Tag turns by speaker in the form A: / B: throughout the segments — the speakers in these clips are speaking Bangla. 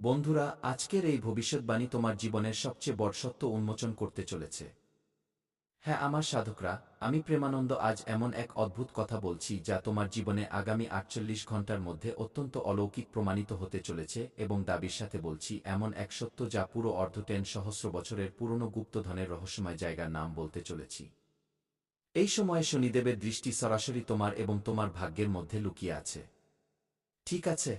A: বন্ধুরা, আজকের এই ভবিষ্যৎবাণী তোমার জীবনের সবচেয়ে বড় সত্য উন্মোচন করতে চলেছে। হ্যাঁ, আমার সাধকরা, আমি প্রেমানন্দ আজ এমন এক অদ্ভুত কথা বলছি যা তোমার জীবনে আগামী ৪৮ ঘণ্টার মধ্যে অত্যন্ত অলৌকিক প্রমাণিত হতে চলেছে, এবং দাবির সাথে বলছি এমন এক সত্য যা পুরো সহস্র বছরের পুরনো গুপ্তধনের রহস্যময় জায়গার নাম বলতে চলেছি। এই সময়ে শনিদেবের দৃষ্টি সরাসরি তোমার এবং তোমার ভাগ্যের মধ্যে লুকিয়ে আছে। ঠিক আছে?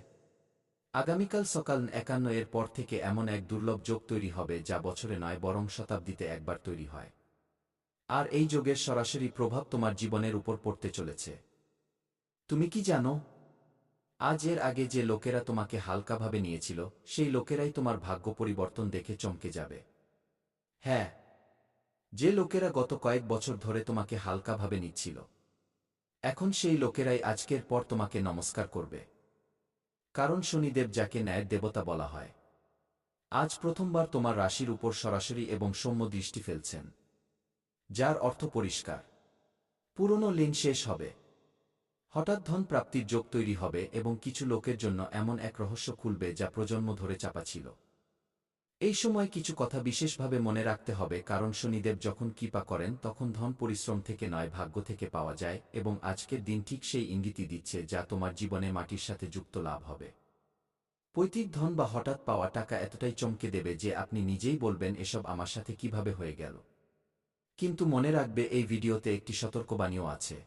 A: আগামীকাল সকাল ৫১ এর পর থেকে এমন এক দুর্লভ যোগ তৈরি হবে যা বছরে নয় বরং শতাব্দীতে একবার তৈরি হয়। আর এই যোগের সরাসরি প্রভাব তোমার জীবনের উপর পড়তে চলেছে। তুমি কি জানো? আজ এর আগে যে লোকেরা তোমাকে হালকাভাবে নিয়েছিল, সেই লোকেরাই তোমার ভাগ্য পরিবর্তন দেখে চমকে যাবে। হ্যাঁ, যে লোকেরা গত কয়েক বছর ধরে তোমাকে হালকাভাবে নিচ্ছিল, এখন সেই লোকেরাই আজকের পর তোমাকে নমস্কার করবে। কারণ শনিদেব, যাকে ন্যায়ের দেবতা বলা হয়, আজ প্রথমবার তোমার রাশির উপর সরাসরি এবং সৌম্য দৃষ্টি ফেলছেন, যার অর্থ পরিষ্কার, পুরনো লিন শেষ হবে। হঠাৎ ধন প্রাপ্তির যোগ তৈরি হবে এবং কিছু লোকের জন্য এমন এক রহস্য খুলবে যা প্রজন্ম ধরে চাপা ছিল। এই সময় কিছু কথা বিশেষভাবে মনে রাখতে হবে, কারণ শনিদেব যখন কৃপা করেন তখন ধন পরিশ্রম থেকে নয়, ভাগ্য থেকে পাওয়া যায়, এবং আজকের দিন ঠিক সেই ইঙ্গিতই দিচ্ছে যা তোমার জীবনে মাটির সাথে যুক্ত লাভ হবে। পৈতৃক ধন বা হঠাৎ পাওয়া টাকা এতটাই চমকে দেবে যে আপনি নিজেই বলবেন, এসব আমার সাথে কিভাবে হয়ে গেল। কিন্তু মনে রাখবে, এই ভিডিওতে একটি সতর্কবাণীও আছে।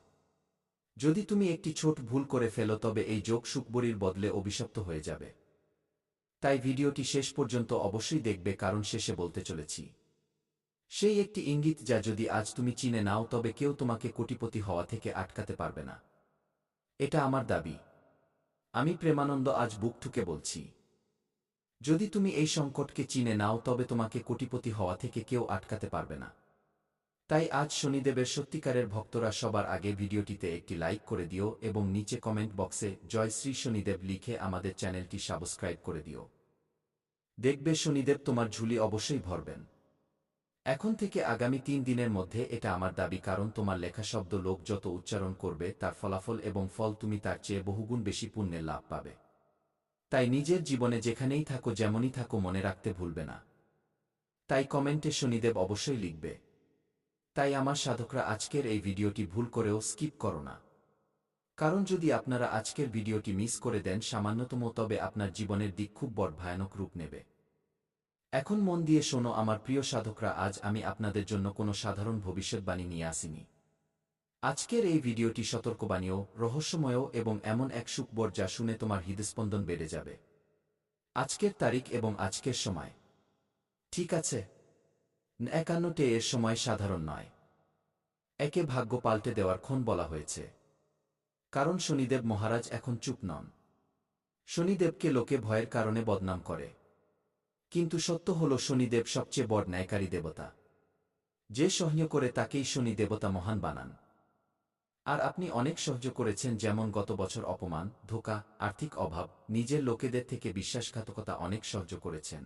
A: যদি তুমি একটি ছোট ভুল করে ফেলো, তবে এই যোগ সুখবরীর বদলে অভিশপ্ত হয়ে যাবে। তাই ভিডিওটি শেষ পর্যন্ত অবশ্যই দেখবে, কারণ শেষে বলতে চলেছি সেই একটি ইঙ্গিত যা যদি আজ তুমি চিনে নাও, তবে কেউ তোমাকে কোটিপতি হওয়া থেকে আটকাতে পারবে না। এটা আমার দাবি। আমি প্রেমানন্দ আজ বুক ঠুকে বলছি, যদি তুমি এই সংকটকে চিনে নাও, তবে তোমাকে কোটিপতি হওয়া থেকে কেউ আটকাতে পারবে না। তাই আজ শনিদেবের সত্যিকারের ভক্তরা সবার আগে ভিডিওটিতে একটি লাইক করে দিও এবং নিচে কমেন্ট বক্সে জয় শ্রী শনিদেব লিখে আমাদের চ্যানেলটি সাবস্ক্রাইব করে দিও। দেখবে শনিদেব তোমার ঝুলি অবশ্যই ভরবেন। এখন থেকে আগামী ৩ দিনের মধ্যে এটা আমার দাবি, কারণ তোমার লেখা শব্দ লোক যত উচ্চারণ করবে, তার ফলাফল এবং ফল তুমি তার চেয়ে বহুগুণ বেশি পুণ্যের লাভ পাবে। তাই নিজের জীবনে যেখানেই থাকো, যেমনই থাকো, মনে রাখতে ভুলবে না। তাই কমেন্টে শনিদেব অবশ্যই লিখবে। তাই আমার সাধকরা, আজকের এই ভিডিওটি ভুল করেও স্কিপ করো না। কারণ যদি আপনারা আজকের ভিডিওটি মিস করে দেন সামান্যতম, তবে আপনার জীবনের দিক খুব বড় ভয়ানক রূপ নেবে। এখন মন দিয়ে শোনো আমার প্রিয় সাধকরা, আজ আমি আপনাদের জন্য কোনো সাধারণ ভবিষ্যৎবাণী নিয়ে আসিনি। আজকের এই ভিডিওটি সতর্কবাণীও, রহস্যময় এবং এমন এক সুখবর যা শুনে তোমার হৃদস্পন্দন বেড়ে যাবে। আজকের তারিখ এবং আজকের সময়, ঠিক আছে? ৫১ এর সময় সাধারণ নয়। একে ভাগ্য পাল্টে দেওয়ার ক্ষণ বলা হয়েছে। কারণ শনিদেব মহারাজ এখন চুপ নন। শনিদেবকে লোকে ভয়ের কারণে বদনাম করে, কিন্তু সত্য হল শনিদেব সবচেয়ে বড় ন্যায়কারী দেবতা। যে সহ্য করে তাকেই শনি দেবতা মহান বানান। আর আপনি অনেক সহ্য করেছেন, যেমন গত বছর অপমান, ধোঁকা, আর্থিক অভাব, নিজের লোকেদের থেকে বিশ্বাসঘাতকতা, অনেক সহ্য করেছেন।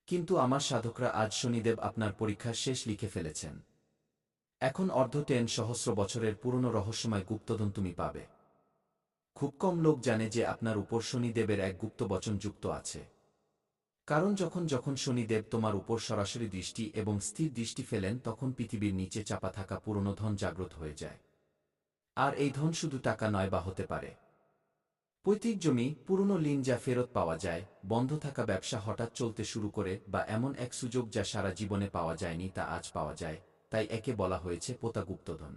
A: কিন্তু আমার সাধকরা, আজ শনিদেব আপনার পরীক্ষার শেষ লিখে ফেলেছেন। এখন সহস্র বছরের পুরনো রহস্যময় গুপ্তধন তুমি পাবে। খুব কম লোক জানে যে আপনার উপর শনিদেবের এক গুপ্ত বচন যুক্ত আছে। কারণ যখন যখন শনিদেব তোমার উপর সরাসরি দৃষ্টি এবং স্থির দৃষ্টি ফেলেন, তখন পৃথিবীর নিচে চাপা থাকা পুরনো ধন জাগ্রত হয়ে যায়। আর এই ধন শুধু টাকা নয়, বা হতে পারে পৈতৃক জমি, পুরনো লিন যা ফেরত পাওয়া যায়, বন্ধ থাকা ব্যবসা হঠাৎ চলতে শুরু করে, বা এমন এক সুযোগ যা সারা জীবনে পাওয়া যায়নি তা আজ পাওয়া যায়। তাই একে বলা হয়েছে পোতা গুপ্তধন।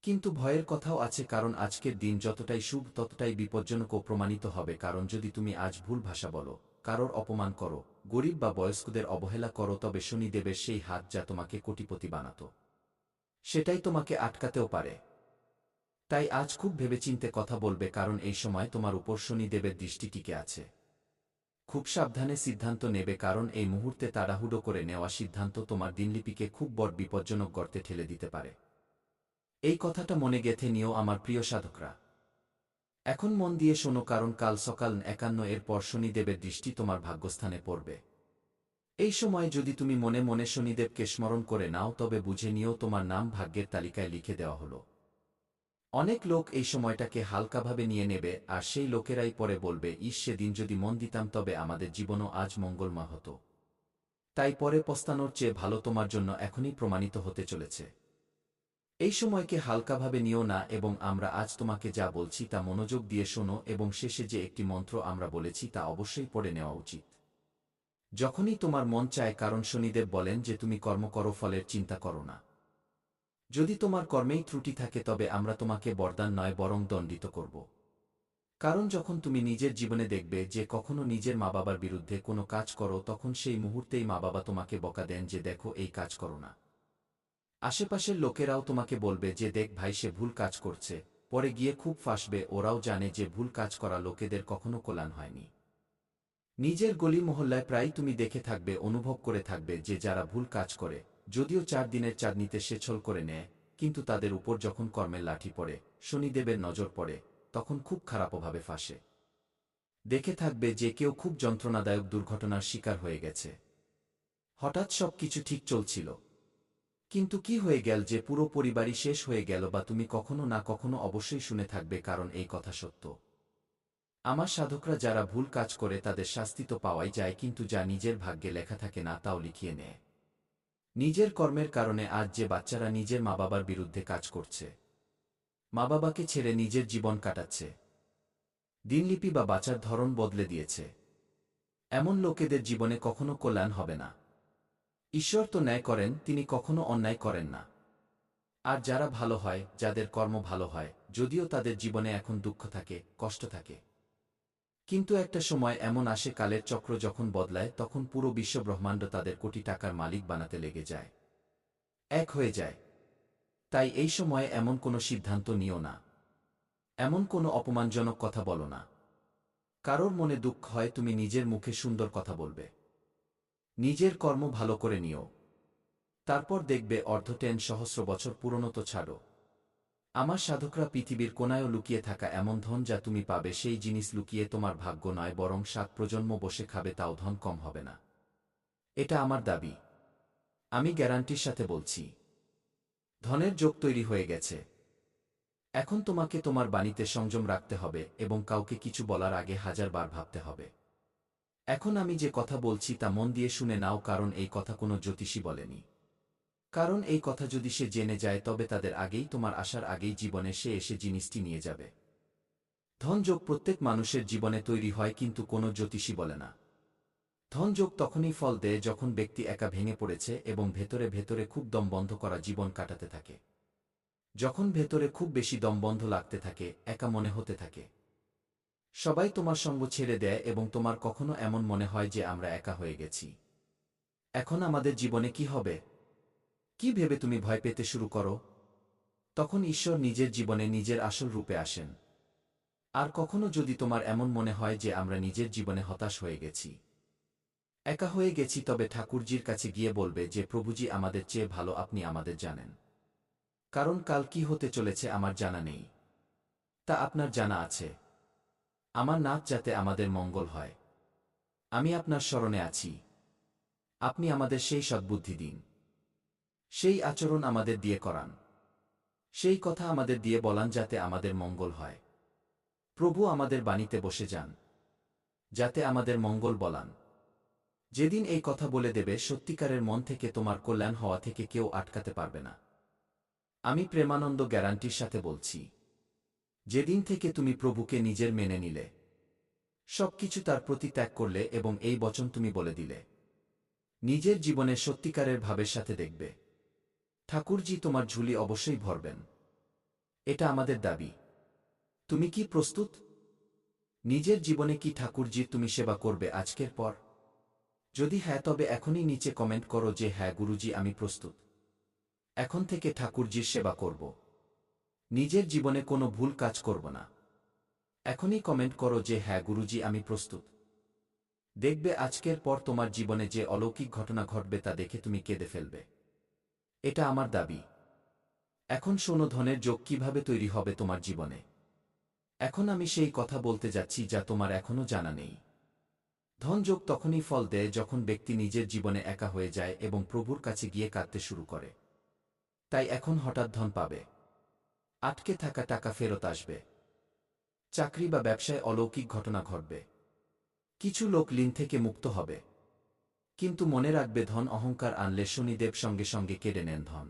A: কিন্তু ভয়ের কথাও আছে, কারণ আজকের দিন যতটাই শুভ ততটাই বিপজ্জনকও প্রমাণিত হবে। কারণ যদি তুমি আজ ভুল ভাষা বলো, কারোর অপমান করো, গরিব বা বয়স্কদের অবহেলা করো, তবে শনিদেবের সেই হাত যা তোমাকে কোটিপতি বানাত, সেটাই তোমাকে আটকাতেও পারে। তাই আজ খুব ভেবেচিন্তে কথা বলবে, কারণ এই সময় তোমার উপর শনিদেবের দৃষ্টি টিকে আছে। খুব সাবধানে সিদ্ধান্ত নেবে, কারণ এই মুহূর্তে তাড়াহুড়ো করে নেওয়া সিদ্ধান্ত তোমার দিনলিপিকে খুব বড় বিপজ্জনক গর্তে ঠেলে দিতে পারে। এই কথাটা মনে গেঁথে নিও আমার প্রিয় সাধকরা। এখন মন দিয়ে শোনো, কারণ কাল সকাল ৫১ এর পর শনিদেবের দৃষ্টি তোমার ভাগ্যস্থানে পড়বে। এই সময় যদি তুমি মনে মনে শনিদেবকে স্মরণ করে নাও, তবে বুঝে নিও তোমার নাম ভাগ্যের তালিকায় লিখে দেওয়া হলো। অনেক লোক এই সময়টাকে হালকাভাবে নিয়ে নেবে, আর সেই লোকেরাই পরে বলবে, ইস, সেদিন যদি মন দিতাম তবে আমাদের জীবনও আজ মঙ্গলময় হতো। তাই পরে পস্তানোর চেয়ে ভালো তোমার জন্য এখনই প্রমাণিত হতে চলেছে। এই সময়কে হালকাভাবে নিও না, এবং আমরা আজ তোমাকে যা বলছি তা মনোযোগ দিয়ে শোনো, এবং শেষে যে একটি মন্ত্র আমরা বলেছি তা অবশ্যই পড়ে নেওয়া উচিত। যখনই তোমার মন চায়, কারণ শনিদেব বলেন যে তুমি কর্ম করো, ফলের চিন্তা করো না। যদি তোমার কর্মেই ত্রুটি থাকে তবে আমরা তোমাকে বরদান নয় বরং দণ্ডিত করব। কারণ যখন তুমি নিজের জীবনে দেখবে যে কখনো নিজের মা বাবার বিরুদ্ধে কোনো কাজ করো, তখন সেই মুহূর্তেই মা বাবা তোমাকে বকা দেন যে দেখো এই কাজ করো না। আশেপাশের লোকেরাও তোমাকে বলবে যে দেখ ভাই, সে ভুল কাজ করছে। পরে গিয়ে খুব ফাঁসবে। ওরাও জানে যে ভুল কাজ করা লোকেদের কখনো কল্যাণ হয়নি। নিজের গলি মহল্লায় প্রায় তুমি দেখে থাকবে, অনুভব করে থাকবে যে যারা ভুল কাজ করে, যদিও 4 দিনের চাঁদনিতে সে ছল করে নেয়, কিন্তু তাদের উপর যখন কর্মের লাঠি পড়ে, শনিদেবের নজর পড়ে, তখন খুব খারাপভাবে ফাঁসে। দেখে থাকবে যে কেউ খুব যন্ত্রণাদায়ক দুর্ঘটনার শিকার হয়ে গেছে। হঠাৎ সব কিছু ঠিক চলছিল, কিন্তু কি হয়ে গেল যে পুরো পরিবারই শেষ হয়ে গেল, বা তুমি কখনো না কখনো অবশ্যই শুনে থাকবে, কারণ এই কথা সত্য। আমার সাধকরা যারা ভুল কাজ করে তাদের শাস্তি তো পাওয়াই যায়, কিন্তু যা নিজের ভাগ্যে লেখা থাকে না তাও লিখিয়ে নেয়। নিজের কর্মের কারণে আজ যে বাচ্চারা নিজের মা বাবার বিরুদ্ধে কাজ করছে, মা বাবাকে ছেড়ে নিজের জীবন কাটাচ্ছে, দিনলিপি বা বাঁচার ধরন বদলে দিয়েছে, এমন লোকেদের জীবনে কখনো কল্যাণ হবে না। ঈশ্বর তো ন্যায় করেন, তিনি কখনো অন্যায় করেন না। আর যারা ভালো হয়, যাদের কর্ম ভালো হয়, যদিও তাদের জীবনে এখন দুঃখ থাকে, কষ্ট থাকে, কিন্তু একটা সময় এমন আসে, কালের চক্র যখন বদলায়, তখন পুরো বিশ্ব ব্রহ্মাণ্ড তাদের কোটি টাকার মালিক বানাতে লেগে যায়, এক হয়ে যায়। তাই এই সময়ে এমন কোনো সিদ্ধান্ত নিও না, এমন কোনো অপমানজনক কথা বলো না। কারোর মনে দুঃখ হয়, তুমি নিজের মুখে সুন্দর কথা বলবে, নিজের কর্ম ভালো করে নিও, তারপর দেখবে অর্ধটেন সহস্র বছর পুরনো তো ছাড়ো। আমার সাধকরা পৃথিবীর কোনায়ও লুকিয়ে থাকা এমন ধন যা তুমি পাবে, সেই জিনিস লুকিয়ে তোমার ভাগ্য নয় বরং 7 প্রজন্ম বসে খাবে, তাও ধন কম হবে না। এটা আমার দাবি, আমি গ্যারান্টির সাথে বলছি। ধনের যোগ তৈরি হয়ে গেছে। এখন তোমাকে তোমার বাণীতে সংযম রাখতে হবে, এবং কাউকে কিছু বলার আগে 1000 বার ভাবতে হবে। এখন আমি যে কথা বলছি তা মন দিয়ে শুনে নাও, কারণ এই কথা কোনো জ্যোতিষী বলেনি। কারণ এই কথা যদি সে জেনে যায় তবে তাদের আগেই, তোমার আসার আগেই জীবনে সে এসে জিনিসটি নিয়ে যাবে। ধনযোগ প্রত্যেক মানুষের জীবনে তৈরি হয়, কিন্তু কোনো জ্যোতিষী বলে না। ধনযোগ তখনই ফল দেয় যখন ব্যক্তি একা ভেঙে পড়েছে এবং ভেতরে ভেতরে খুব দমবন্ধ করা জীবন কাটাতে থাকে। যখন ভেতরে খুব বেশি দমবন্ধ লাগতে থাকে, একা মনে হতে থাকে, সবাই তোমার সঙ্গ ছেড়ে দেয়, এবং তোমার কখনো এমন মনে হয় যে আমরা একা হয়ে গেছি, এখন আমাদের জীবনে কি হবে, কি ভেবে তুমি ভয় পেতে শুরু করো, তখন ঈশ্বর নিজের জীবনে নিজের আসল রূপে আসেন। আর কখনো যদি তোমার এমন মনে হয় যে আমরা নিজের জীবনে হতাশ হয়ে গেছি, একা হয়ে গেছি, তবে ঠাকুরজির কাছে গিয়ে বলবে যে প্রভুজি, আমাদের চেয়ে ভালো আপনি আমাদের জানেন। কারণ কাল কি হতে চলেছে আমার জানা নেই, তা আপনার জানা আছে। আমার নাচ যাতে আমাদের মঙ্গল হয়, আমি আপনার শরণে আছি। আপনি আমাদের সেই সদ্বুদ্ধি দিন, সেই আচরণ আমাদের দিয়ে করান, সেই কথা আমাদের দিয়ে বলান যাতে আমাদের মঙ্গল হয়। প্রভু আমাদের বাণীতে বসে যান, যাতে আমাদের মঙ্গল বলান। যেদিন এই কথা বলে দেবে, সত্যিকারের মন থেকে তোমার কল্যাণ হওয়া থেকে কেউ আটকাতে পারবে না। আমি প্রেমানন্দ গ্যারান্টির সাথে বলছি। যেদিন থেকে তুমি প্রভুকে নিজের মেনে নিলে, সবকিছু তার প্রতি ত্যাগ করলে, এবং এই বচন তুমি বলে দিলে, নিজের জীবনে সত্যিকারের ভাবের সাথে দেখবে ঠাকুরজি তোমার ঝুলি অবশ্যই ভরবেন। এটা আমাদের দাবি। তুমি কি প্রস্তুত? নিজের জীবনে কি ঠাকুরজির তুমি সেবা করবে আজকের পর? যদি হ্যাঁ, তবে এখনই নিচে কমেন্ট করো যে হ্যাঁ গুরুজি, আমি প্রস্তুত। এখন থেকে ঠাকুরজির সেবা করব, নিজের জীবনে কোনো ভুল কাজ করব না। এখনই কমেন্ট করো যে হ্যাঁ গুরুজি, আমি প্রস্তুত। দেখবে আজকের পর তোমার জীবনে যে অলৌকিক ঘটনা ঘটবে তা দেখে তুমি কেঁদে ফেলবে। এটা আমার দাবি। এখন শোনো, ধনের যোগ কিভাবে তৈরি হবে তোমার জীবনে। এখন আমি সেই কথা বলতে যাচ্ছি যা তোমার এখনো জানা নেই। ধনযোগ তখনই ফল দেয় যখন ব্যক্তি নিজের জীবনে একা হয়ে যায় এবং প্রভুর কাছে গিয়ে কাঁদতে শুরু করে। তাই এখন হঠাৎ ধন পাবে, আটকে থাকা টাকা ফেরত আসবে। চাকরি বা ব্যবসায় অলৌকিক ঘটনা ঘটবে। কিছু লোক ঋণ থেকে মুক্ত হবে। কিন্তু মনে রাখবে, ধন অহংকার আনলে শনিদেব সঙ্গে সঙ্গে কেড়ে নেন ধন।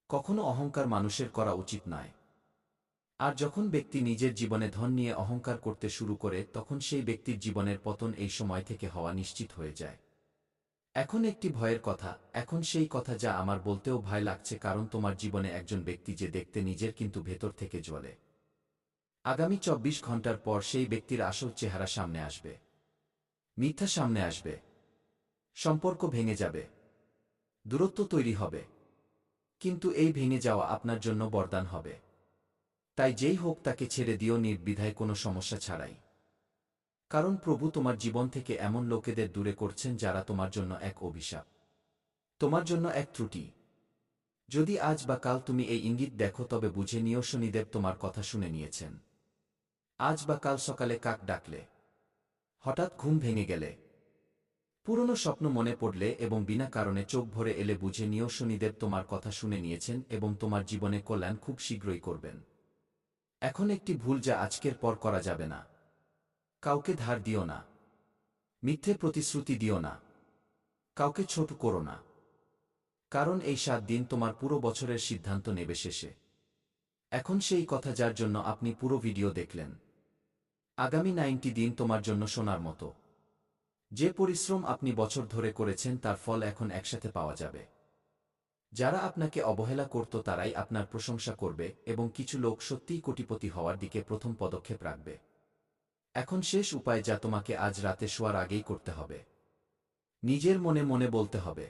A: কখনো অহংকার মানুষের করা উচিত নয়। আর যখন ব্যক্তি নিজের জীবনে ধন নিয়ে অহংকার করতে শুরু করে, তখন সেই ব্যক্তির জীবনের পতন এই সময় থেকে হওয়া নিশ্চিত হয়ে যায়। এখন একটি ভয়ের কথা, এখন সেই কথা যা আমার বলতেও ভয় লাগছে, কারণ তোমার জীবনে একজন ব্যক্তি যে দেখতে নিজের কিন্তু ভেতর থেকে জ্বলে। আগামী ২৪ ঘন্টার পর সেই ব্যক্তির আসল চেহারা সামনে আসবে। মিথ্যা সামনে আসবে। সম্পর্ক ভেঙে যাবে। দূরত্ব তৈরি হবে। কিন্তু এই ভেঙে যাওয়া আপনার জন্য বরদান হবে। তাই যেই হোক তাকে ছেড়ে দিও নির্দ্বিধায়, কোনো সমস্যা ছাড়াই। কারণ প্রভু তোমার জীবন থেকে এমন লোকেদের দূরে করছেন যারা তোমার জন্য এক অভিশাপ, তোমার জন্য এক ত্রুটি। যদি আজ বা কাল তুমি এই ইঙ্গিত দেখো, তবে বুঝে নিও শনিদেব তোমার কথা শুনে নিয়েছেন। আজ বা কাল সকালে কাক ডাকলে, হঠাৎ ঘুম ভেঙে গেলে, পুরনো স্বপ্ন মনে পড়লে এবং বিনা কারণে চোখ ভরে এলে, বুঝে নিও শনিদেব তোমার কথা শুনে নিয়েছেন এবং তোমার জীবনে কল্যাণ খুব শীঘ্রই করবেন। এখন একটি ভুল যা আজকের পর করা যাবে না। কাউকে ধার দিও না। মিথ্যে প্রতিশ্রুতি দিও না। কাউকে ছোট করো না। কারণ এই ৭ দিন তোমার পুরো বছরের সিদ্ধান্ত নেবে শেষে। এখন সেই কথা যার জন্য আপনি পুরো ভিডিও দেখলেন। আগামী ৯০ দিন তোমার জন্য সোনার মতো। যে পরিশ্রম আপনি বছর ধরে করেছেন তার ফল এখন একসাথে পাওয়া যাবে। যারা আপনাকে অবহেলা করত তারাই আপনার প্রশংসা করবে এবং কিছু লোক সত্যিই কোটিপতি হওয়ার দিকে প্রথম পদক্ষেপ রাখবে। এখন শেষ উপায়, যা তোমাকে আজ রাতে শোয়ার আগেই করতে হবে। নিজের মনে মনে বলতে হবে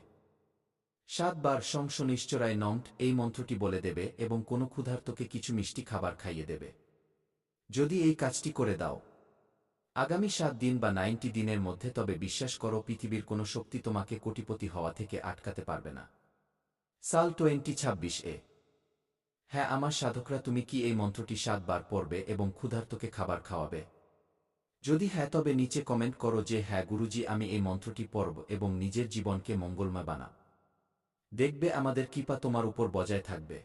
A: ৭ বার সং শনিশ্চরায় নমঃ, এই মন্ত্রটি বলে দেবে এবং কোনো ক্ষুধার্তকে কিছু মিষ্টি খাবার খাইয়ে দেবে। যদি এই কাজটি করে দাও আগামী ৭ দিন বা ৯০ দিনের মধ্যে, তবে বিশ্বাস করো পৃথিবীর কোনো শক্তি তোমাকে কোটিপতি হওয়া থেকে আটকাতে পারবে না। সাল 2026 হ্যাঁ আমার সাধকরা, তুমি কি এই মন্ত্রটি ৭ বার পড়বে এবং ক্ষুধার্তকে খাবার খাওয়াবে? যদি হ্যাঁ, তবে নিচে কমেন্ট করো যে হ্যাঁ গুরুজি, আমি এই মন্ত্রটি পড়ব এবং নিজের জীবনকে মঙ্গলময় বানাব। দেখবে আমাদের কৃপা তোমার উপর বজায় থাকবে।